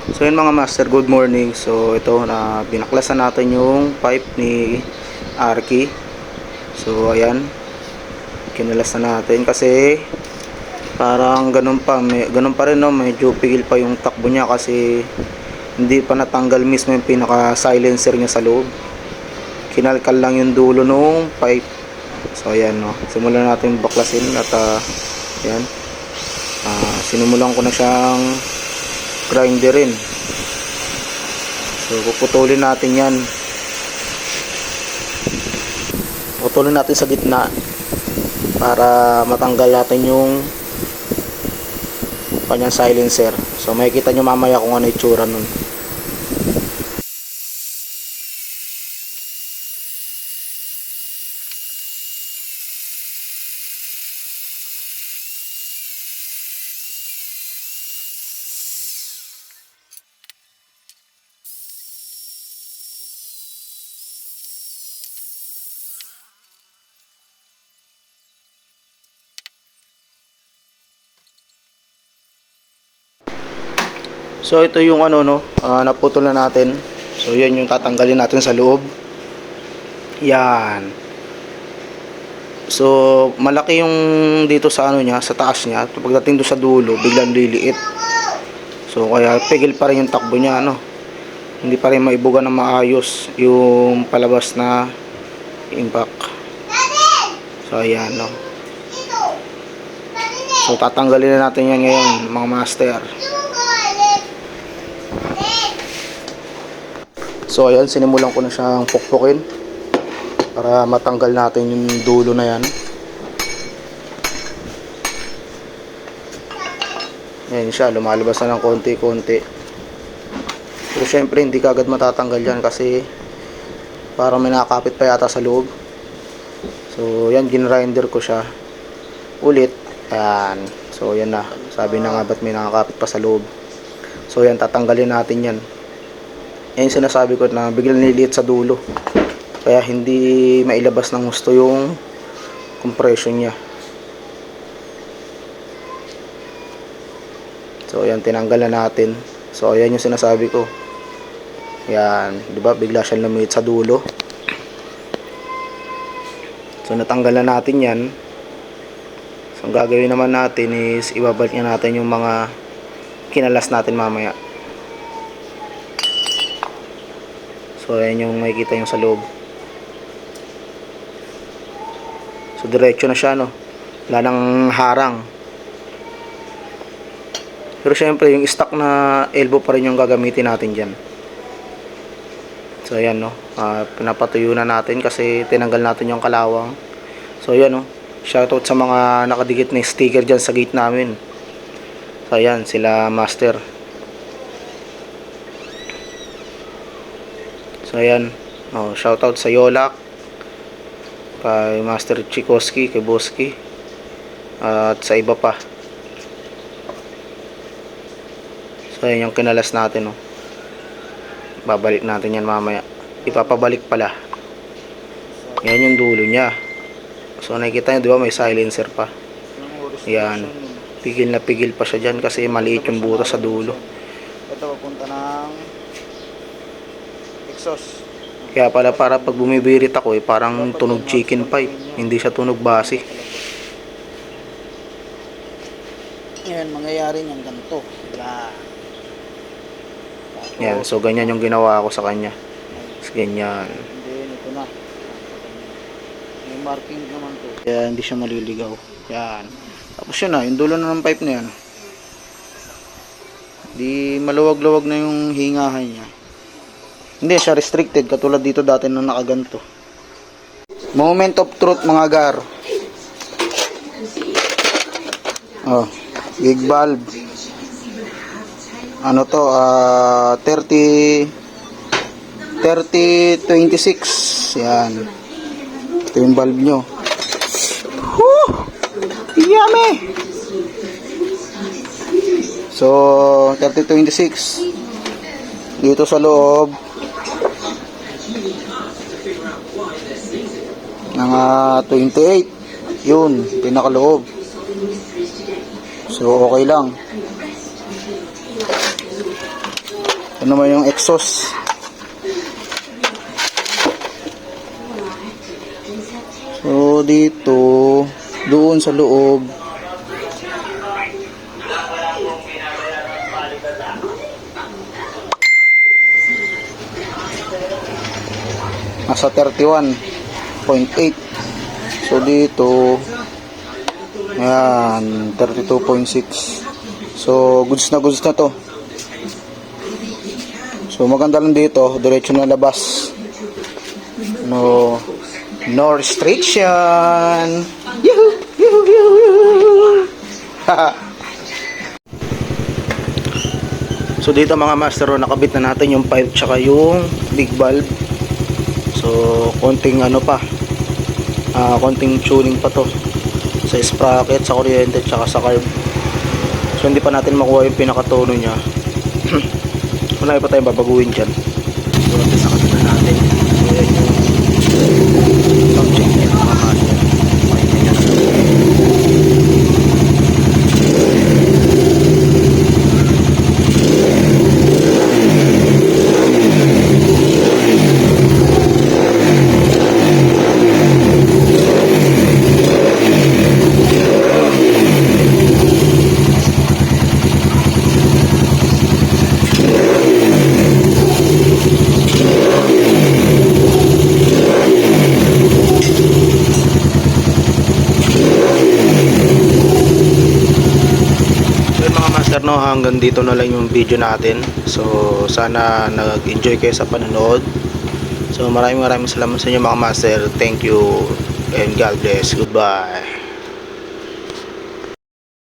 So yun mga master, good morning. So ito na binaklasan natin yung pipe ni Arky. So ayan, kinalas na natin kasi parang ganun pa rin, no, medyo pigil pa yung takbo niya kasi hindi pa natanggal mismo yung pinaka silencer niya sa loob. Kinalkal lang yung dulo nung pipe. So ayan, no, simulan natin baklasin at ayan, sinumulan ko na siyang grinderin. So puputulin natin yan, putulin natin sa gitna para matanggal natin yung kanyang silencer. So makikita nyo mamaya kung ano itsura nun. So ito yung ano, no, naputol na natin. So yan yung tatanggalin natin sa loob. Yan. So malaki yung dito sa ano niya, sa taas niya. Pagdating do sa dulo, biglang liliit. So kaya pigil pa rin yung takbo niya, ano. Hindi pa rin maibuga ng maayos yung palabas na impact. So ayan, no. So tatanggalin na natin yan ngayon, mga master. So ayan, sinimulan ko na siyang pukpukin para matanggal natin yung dulo na yan. Ayan siya, lumalabas na ng konti-konti. Pero syempre hindi kagad matatanggal yan kasi parang may nakakapit pa yata sa loob. So yan, ginrinder ko siya ulit. Ayan, so yan na, sabi na nga ba't may nakakapit pa sa loob. So yan, tatanggalin natin yan. Yan yung sinasabi ko na biglang niliit sa dulo, kaya hindi mailabas ng gusto yung compression niya. So ayan, tinanggal na natin. So ayan yung sinasabi ko. Yan, di ba bigla siyang lumiit sa dulo. So natanggal na natin yan. So ang gagawin naman natin is ibabalik na natin yung mga kinalas natin mamaya. So ayan yung makikita yung sa loob. So diretso na siya, no, wala nang harang. Pero syempre yung stock na elbow pa rin yung gagamitin natin dyan. So ayan, no, pinapatuyo na natin kasi tinanggal natin yung kalawang. So ayan, no, shoutout sa mga nakadikit na sticker dyan sa gate namin. So ayan, sila master. So ayan, shoutout sa Yolak, kay Master Chikoski, kay Boski, at sa iba pa. So ayan yung kinalas natin, no. Babalik natin yan mamaya. Ipapabalik pala. Yan yung dulo niya. So nakikita nyo, di ba may silencer pa. Yan, pigil na pigil pa siya dyan kasi maliit yung butas sa dulo. Ito papunta ng exhaust. Kaya pala para pag bumibirit ako, parang tunog chicken pipe, hindi siya tunog basi. Yan, mangyayari niyang ganito. Yan, so ganyan yung ginawa ko sa kanya. Ganyan. Then ito na. May marking naman to. Kaya hindi siya maliligaw. Yan. Tapos yun na, yung dulo na ng pipe na yan. Di maluwag-luwag na yung hingahan niya. Hindi siya restricted katulad dito dati na nakaganto. Moment of truth, mga gar. Gig valve. Ano to, 3026. Yan. Ito yung valve nyo. Whew! Yummy! So 3026 dito sa loob ng 28, yun pinakaloob. So okay lang. Ito naman yung exhaust. So dito, doon sa loob, nasa 31.8. So dito, ayan, 32.6. So goods na to. So maganda lang dito, diretso na labas. No restriction. Yuhu, yuhu, yuhu, yuhu. So dito mga master, nakabit na natin yung pipe tsaka yung big valve. So konting ano pa, konting tuning pa to sa sprocket, sa kuryente tsaka sa carb. So hindi pa natin makuha yung pinakatono nya. Wala pa tayong babaguhin dyan. So natin na natin. So yan yung subject niya mga master. No, hanggang dito na lang yung video natin. So sana nag-enjoy kayo sa panonood. So maraming salamat sa inyo mga master. Thank you and God bless. Goodbye.